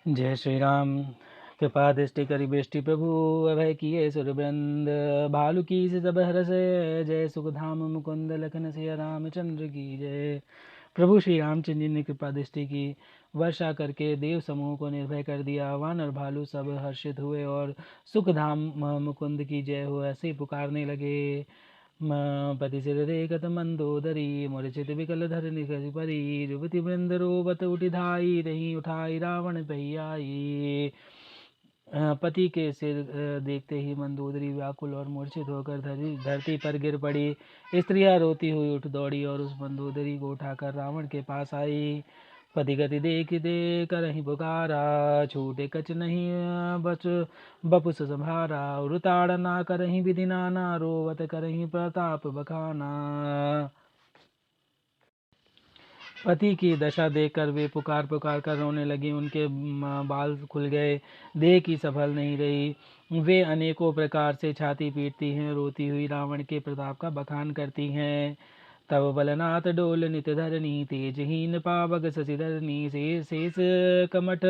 जय श्री राम। कृपा दृष्टि करी बेष्टि प्रभु अभय किए सुरवृंद भालू की से सब हरस जय सुखधाम मुकुंद लखन सिया रामचंद्र की जय। प्रभु श्री रामचंद्र जी ने कृपा दृष्टि की वर्षा करके देव समूह को निर्भय कर दिया। वानर भालू सब हर्षित हुए और सुखधाम मुकुंद की जय हो ऐसे पुकारने लगे। पति सिर देखत मंदोदरी मूर्छित विकल धर निकरि परी युवती वृंद रोवत उठि धाई रही उठाई रावण पहियाई। पति के सिर देखते ही मंदोदरी व्याकुल और मूर्छित होकर धरती पर गिर पड़ी। स्त्रियां रोती हुई उठ दौड़ी और उस मंदोदरी को उठाकर रावण के पास आई। पति गति देख दे करहि पुकारा छूटे कछ नहीं बच बपुस संभारा। उताड़ ना करहि विधि नाना रोवत करहि प्रताप बखाना। पति की दशा देखकर वे पुकार पुकार कर रोने लगी। उनके बाल खुल गए, देह की सफल नहीं रही। वे अनेकों प्रकार से छाती पीटती हैं, रोती हुई रावण के प्रताप का बखान करती हैं। तब बलनाथ डोल नित धरनी तेजहीन पावक शशिधरनी शेष कमठ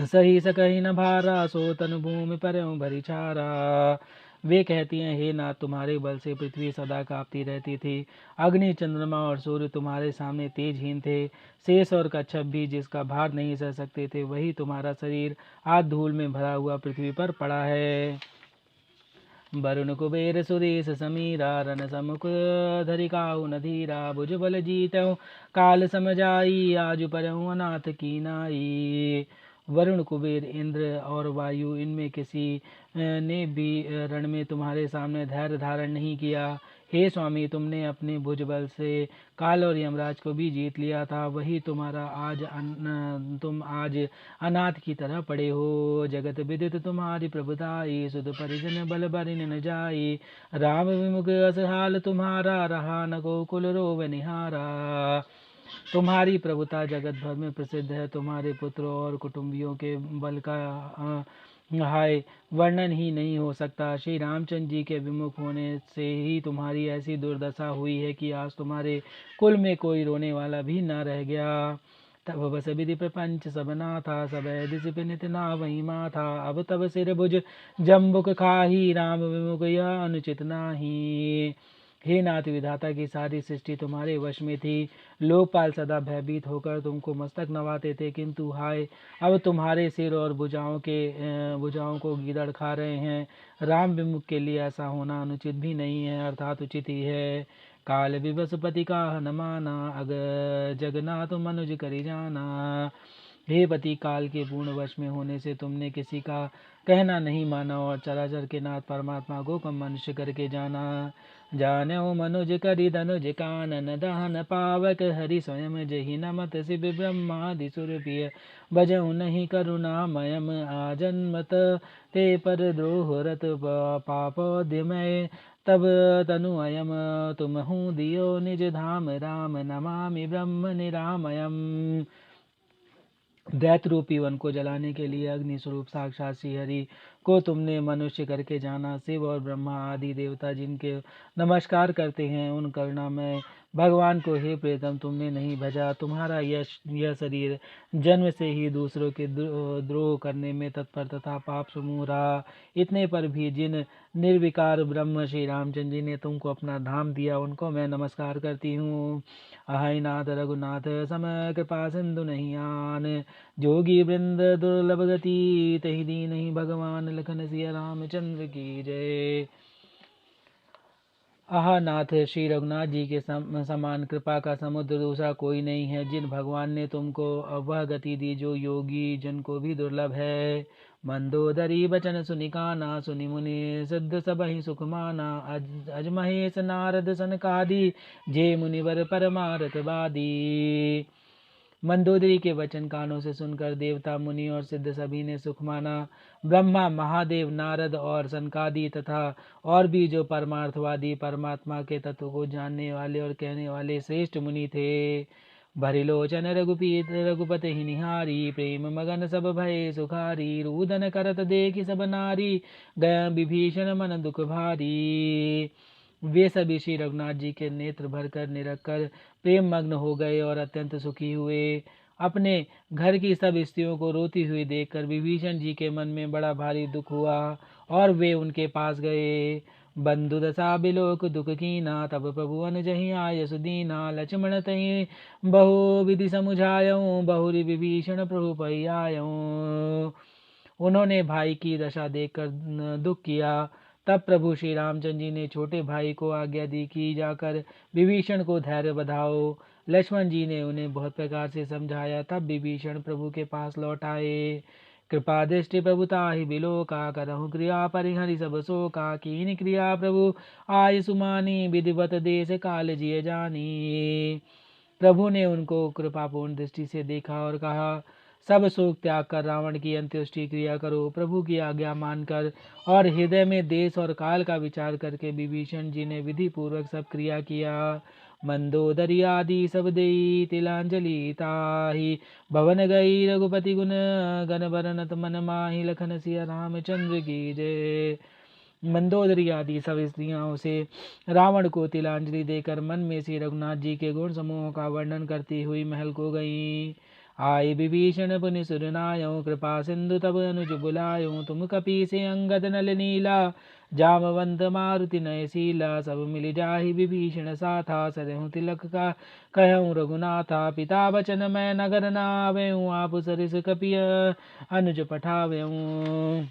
सही सकही न भारा सो तनु भूमि पर भरी छारा। वे कहती हैं, हे नाथ, तुम्हारे बल से पृथ्वी सदा कांपती रहती थी। अग्नि चंद्रमा और सूर्य तुम्हारे सामने तेजहीन थे। शेष और कच्छप भी जिसका भार नहीं सह सकते थे, वही तुम्हारा शरीर आज धूल में भरा हुआ पृथ्वी पर पड़ा है। वरुण कुबेर सुरेश समीरा रन समुख धरिकाऊ न धीरा भुज बल जीतऊ काल समझाई आजु परऊ अनाथ की नाई। वरुण कुबेर इंद्र और वायु इनमें किसी ने भी रण में तुम्हारे सामने धैर्य धारण नहीं किया। हे स्वामी, तुमने अपने भुज बल से काल और यमराज को भी जीत लिया था। वही तुम्हारा तुम आज अनाथ की तरह पड़े हो। जगत विदित तुम्हारी प्रभुताई सुध परिजन बल बरिन न जाई। राम विमुख असहाल तुम्हारा रहा न को कुल रोव निहारा। तुम्हारी प्रभुता जगत भर में प्रसिद्ध है। तुम्हारे पुत्र और कुटुंबियों के बल का हाय वर्णन ही नहीं हो सकता। श्री रामचंद्र जी के विमुख होने से ही तुम्हारी ऐसी दुर्दशा हुई है कि आज तुम्हारे कुल में कोई रोने वाला भी न रह गया। तब बस विधि प्रपंच सब ना था सब दिस पिनित ना वही माथा। अब तब सिर भुज जम्बुक खाही राम विमुख यह अनुचित नाही। हे नाथ, विधाता की सारी सृष्टि तुम्हारे वश में थी। लोकपाल सदा भयभीत होकर तुमको मस्तक नवाते थे, किंतु हाय अब तुम्हारे सिर और भुजाओं को गीदड़ खा रहे हैं। राम विमुख के लिए ऐसा होना अनुचित भी नहीं है, अर्थात उचित ही है। काल विवश पति का न माना अग जगन्नाथ मनुज करी जाना। हे पति, काल के पूर्ण वश में होने से तुमने किसी का कहना नहीं माना और चराचर के नाथ परमात्मा को कम मनुष्य करके जाना। जानो मनुज करि धनुज कानन दहन पावक हरि स्वयं जहि नमत शिव ब्रह्मादि सुरपिय बजहु नहीं करुणामयम आजन्मत ते पर द्रोह रत पापोद्यमय। तब तनु अयम तुमहु दियो निज धाम राम नमामि ब्रह्म निरामयम। दैत रूपी वन को जलाने के लिए अग्नि स्वरूप साक्षात श्री हरि को तुमने मनुष्य करके जाना। शिव और ब्रह्मा आदि देवता जिनके नमस्कार करते हैं, उन करुणामय भगवान को हे प्रीतम तुमने नहीं भजा। तुम्हारा यह शरीर जन्म से ही दूसरों के द्रोह करने में तत्पर तथा पाप समूह रहा। इतने पर भी जिन निर्विकार ब्रह्म श्री रामचंद्र जी ने तुमको अपना धाम दिया, उनको मैं नमस्कार करती हूँ। अहाय नाथ रघुनाथ सम कृपा सिंधु नहीं आन जोगी वृंद दुर्लभ गति तहि दीन भगवान लखन सिया रामचंद्र की जय। आहा नाथ, श्री रघुनाथ जी के समान कृपा का समुद्र दूसरा कोई नहीं है। जिन भगवान ने तुमको वह गति दी जो योगी जन को भी दुर्लभ है। मंदोदरी बचन सुनिकाना सुनि मुनि सिद्ध सबहि सुख माना। अज महेश नारद सनकादि जे मुनिवर परमारथ वादी। मंदोदरी के वचन कानों से सुनकर देवता मुनि और सिद्ध सभी ने सुख माना। ब्रह्मा महादेव नारद और सनकादि तथा और भी जो परमार्थवादी परमात्मा के तत्व को जानने वाले और कहने वाले श्रेष्ठ मुनि थे। भरिलोचन रघुपति ही निहारी प्रेम मगन सब भय सुखारी। रूदन करत देखि सब नारी गया विभीषण मन दुख भारी। वे सभी श्री रघुनाथ जी के नेत्र भरकर निरख कर प्रेम मग्न हो गए और अत्यंत सुखी हुए। अपने घर की सब स्त्रियों को रोती हुई देखकर विभीषण जी के मन में बड़ा भारी दुख हुआ और वे उनके पास गए। बंधु दशा बिलोक दुख कीना, तब प्रभु अनुजहि आय सुदीना। लक्ष्मण तहि बहु विधि समुझायऊँ, बहुरी विभीषण प्रभु पै आयऊँ। उन्होंने भाई की दशा देखकर दुख किया। तब प्रभु श्री रामचंद्र जी ने छोटे भाई को आज्ञा दी कि जाकर विभीषण को धैर्य बधाओ। लक्ष्मण जी ने उन्हें बहुत प्रकार से समझाया। तब विभीषण प्रभु के पास लौट आए। कृपा दृष्टि प्रभु ताहि बिलो का, करहु क्रिया परिहरि सब शोका। कीन क्रिया प्रभु आय सुमानी, विधिवत देश काल जिय जानी। प्रभु ने उनको कृपापूर्ण दृष्टि से देखा और कहा, सब शोक त्याग कर रावण की अंत्येष्टि क्रिया करो। प्रभु की आज्ञा मानकर और हृदय में देश और काल का विचार करके विभीषण जी ने विधि पूर्वक सब क्रिया किया। मंदोदरी आदि सब देई तिलांजलि ताहि, भवन गई रघुपति गुण गण बरनत मन माहि। लखन सिया रामचंद्र की जय। मंदोदरी आदि सब स्त्रियों से रावण को तिलांजलि देकर मन में श्री रघुनाथ जी के गुण समूह का वर्णन करती हुई महल को गई। आय विभीषण पुनि सुरनायो, कृपा सिंधु तब अनुज बुलायो। तुम कपि से अंगद नल नीला, जामवंत मारुति नय शीला। सब मिल जाहि विभीषण साथा, सरहु तिलक का कहऊँ रघुनाथा। पिता वचन मैं नगर न आवेऊँ, आप सरिस कपि अनुज पठावेऊँ।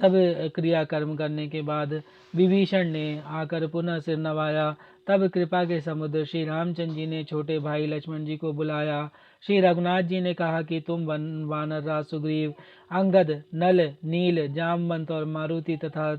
सब क्रिया कर्म करने के बाद विभीषण ने आकर पुनः सिर नवाया। तब कृपा के समुद्र श्री रामचंद्र जी ने छोटे भाई लक्ष्मण जी को बुलाया। श्री रघुनाथ जी ने कहा कि तुम वानर राज सुग्रीव, अंगद, नल, नील, जामवंत और मारुति तथा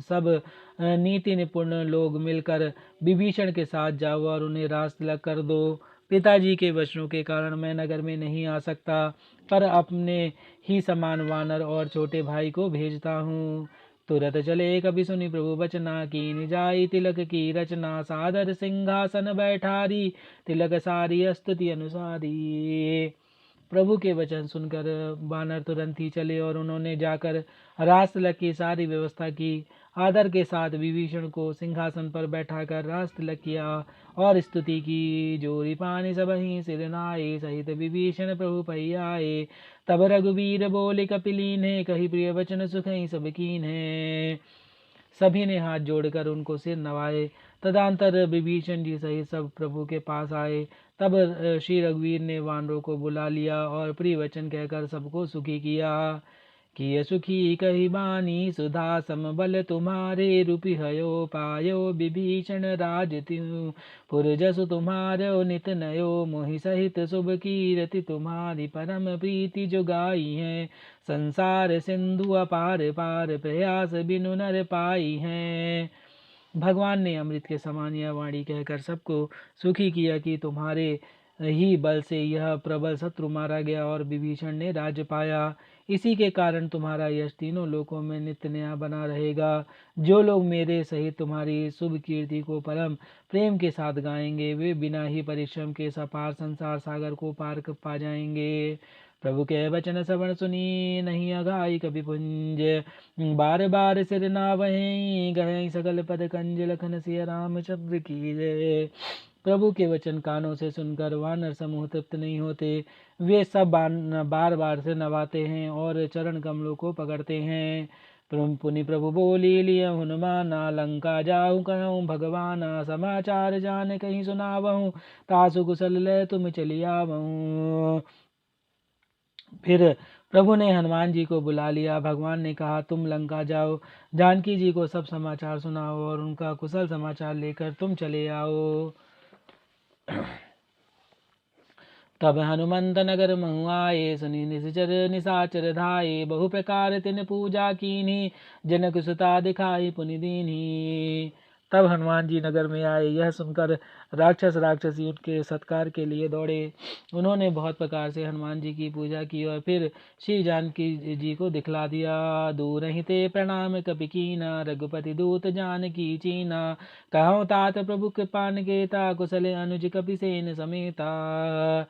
सब नीति निपुण लोग मिलकर विभीषण के साथ जाओ और उन्हें रास तिलक कर दो। पिताजी के वचनों के कारण मैं नगर में नहीं आ सकता, पर अपने ही समान वानर और छोटे भाई को भेजता हूँ। तुरत चले कभी सुनी प्रभु बचना, कीन जाई तिलक की रचना। सादर सिंहासन बैठारी, तिलक सारी स्तुति अनुसारी। प्रभु के वचन सुनकर वानर तुरंत ही चले और उन्होंने जाकर रास तिलक की सारी व्यवस्था की। आदर के साथ विभीषण को सिंहासन पर बैठाकर रास तिलक किया और स्तुति की। जोरी पानी सबहि सिर नाए, सहित विभीषण प्रभु पै आए। तब रघुवीर बोले कपिलीन है, कही प्रिय वचन सुखई सब कीन है। सभी ने हाथ जोड़कर उनको सिर नवाए। तदंतर विभीषण जी सहित सब प्रभु के पास आए। तब श्री रघुवीर ने वानरों को बुला लिया और प्रिय वचन कहकर सबको सुखी किया। किय सुखी कही बानी सुधा, समबल तुम्हारे रूपी हयो पायो। विभीषण राज त्यू पुरजसु तुम्हारो नित नयो। मोहि सहित शुभ कीरति तुम्हारी, परम प्रीति जो गाई है। संसार सिंधु अपार पार, प्रयास बिनु नर पाई है। भगवान ने अमृत के समान यह वाणी कहकर सबको सुखी किया कि तुम्हारे ही बल से यह प्रबल शत्रु मारा गया और विभीषण ने राज्य पाया। इसी के कारण तुम्हारा यश तीनों लोकों में नित्य नया बना रहेगा। जो लोग मेरे सहित तुम्हारी शुभ कीर्ति को परम प्रेम के साथ गाएंगे, वे बिना ही परिश्रम के सपार संसार सागर को पार पा जाएंगे। प्रभु के वचन श्रवण सुनी, नहीं अघाई कभी पुंज। बार बार सिर नावहीं, गए सकल पद कंज। लखन सिया रामचंद्र की जय। प्रभु के वचन कानों से सुनकर वानर समूह तृप्त नहीं होते। वे सब बार बार से नवाते हैं और चरण कमलों को पकड़ते हैं। पुनि प्रभु बोली लिय हनुमाना, लंका जाऊं कहूँ भगवाना। समाचार जान कहीं सुनावहूँ, तासु कुशल ले तुम चली आवहूँ। फिर प्रभु ने हनुमान जी को बुला लिया। भगवान ने कहा, तुम लंका जाओ, जानकी जी को सब समाचार सुनाओ और उनका कुशल समाचार लेकर तुम चले आओ। तब हनुमंत नगर महु आए, सुनि निश्चर निशाचर धाये। बहु प्रकार तिन पूजा कीन्ही, जनक सुता दिखाई पुनि दीन्ही। तब हनुमान जी नगर में आए। यह सुनकर राक्षस राक्षसी उनके सत्कार के लिए दौड़े। उन्होंने बहुत प्रकार से हनुमान जी की पूजा की और फिर श्री जानकी जी को दिखला दिया। दूर ही ते प्रणाम कपि कीना, रघुपति दूत जानकी चीना। कहो तात प्रभु कृपा निकेता, कुशल अनुज कपि सेन समेता।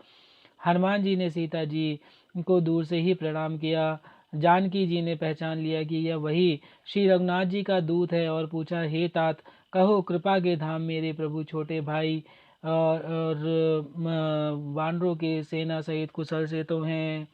हनुमान जी ने सीता जी को दूर से ही प्रणाम किया। जानकी जी ने पहचान लिया कि यह वही श्री रघुनाथ जी का दूत है और पूछा, हे तात, कहो कृपा के धाम मेरे प्रभु छोटे भाई वानरों की सेना सहित कुशल से तो हैं।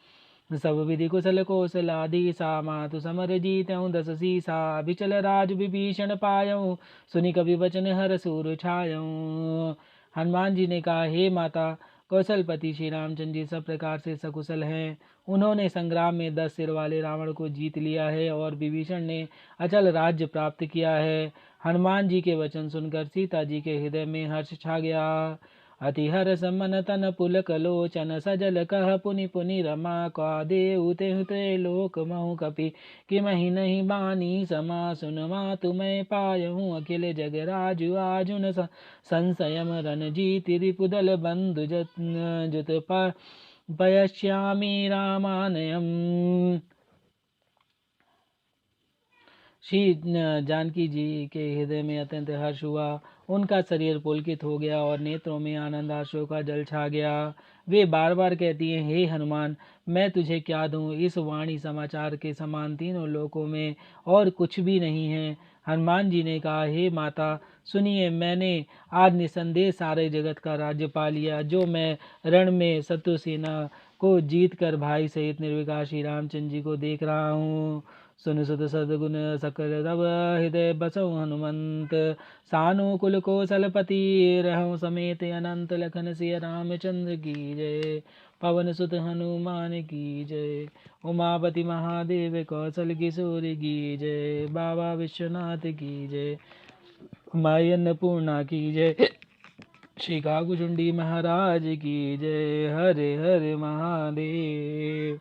सब विधि कुशल कौशलादि सा मातु समर जीत्यों दस सीसा बिचल राज विभीषण पायऊं सुनि कवि वचन हर सूर छायऊं। हनुमान जी ने कहा, हे माता कौशलपति श्री रामचंद्र जी सब प्रकार से सकुशल हैं। उन्होंने संग्राम में 10 सिर वाले रावण को जीत लिया है और विभीषण ने अचल राज्य प्राप्त किया है। हनुमान जी के वचन सुनकर सीता जी के हृदय में हर्ष छा गया। अति हर्ष मन तन पुलक लोचन सजल कह पुनि पुनि रमा का देउ तेहु लोक महु कपि कि मही नहीं बानी समा सुन मातु मैं पायहूँ अखिल जग राजु आजुन संशयम रन जीति रिपुदल बंधु जुत पयश्यामी रामानयम। श्री जानकी जी के हृदय में अत्यंत हर्ष हुआ। उनका शरीर पुलकित हो गया और नेत्रों में आनंद आंसुओं का जल छा गया। वे बार बार कहती हैं, हे हनुमान मैं तुझे क्या दूं, इस वाणी समाचार के समान तीनों लोकों में और कुछ भी नहीं है। हनुमान जी ने कहा, हे माता सुनिए, मैंने आज निसंदेह सारे जगत का राज्य पा लिया। जो मैं रण में शत्रु सेना को जीत कर भाई सहित निर्विकार श्री रामचंद्र जी को देख रहा हूँ। सुन सुत सदगुण सकल तब हृदय बसौ हनुमंत सानुकूल कौशलपति रहु समेत अनंत लखन सिय रामचंद्र की जय। पवन सुत हनुमान की जय। उमापति महादेव कौशल किशोर की जय। बाबा विश्वनाथ की जय। माई अन्नपूर्णा की जय। श्री काकुचुंडी महाराज की जय। हरे हरे महादेव।